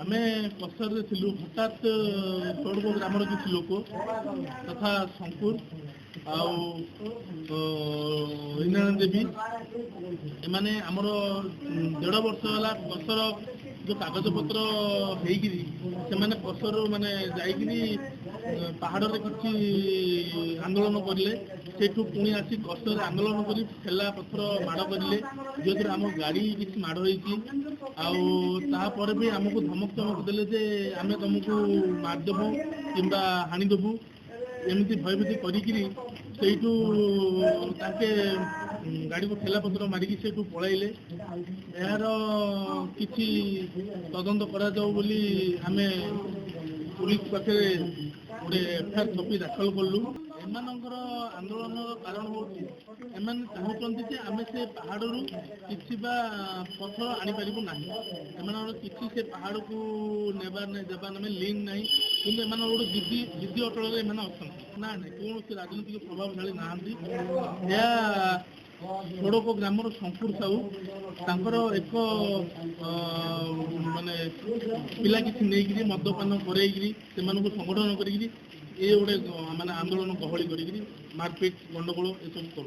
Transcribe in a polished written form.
आमे पसर थिलु हठात तोड़गो ग्रामर किसी लोक तथा शंकुर आईना देवी एमाने आमर 1.5 वर्ष है पसर जो कागज पत्र से पसर माने जाइकरी पहाड़ रे किसी आंदोलन करले से पुणी आसी कष्ट आंदोलन कर ठेला पत्र माड़ करले जो आम गाड़ी किसी माड़ होपर भी आमको धमक चमक देले जे आम तुमको मारदेबू कि हाणीदेबू एमती भयभीति करी गाड़ी को ठेला पत्र मारिकी से पलैले यार किसी तदंत करा जाऊ बोली आमे पुलिस पाखे गोटे एफआईआर कॉपी दाखल कलु एमानकर आंदोलन कारण हूँ एमाने चाहूँगी जे आमे से पहाड़ रु किसी पत्थर आनीपारू ना एम किसी से पहाड़ को नेबार नहीं देवार ना लिंक ना कि गोटे जिद्दी अटल अच्छा ना ना कौन राजनीतिक प्रभावशाली नहांती थोड़क ग्रामर शंकुर साहू तांकर एक माने पिला किसी नहीं मदपान करेगी संगठन करी गोटे माने आंदोलन गहली करी मारपीट गंडगोल ये सब कर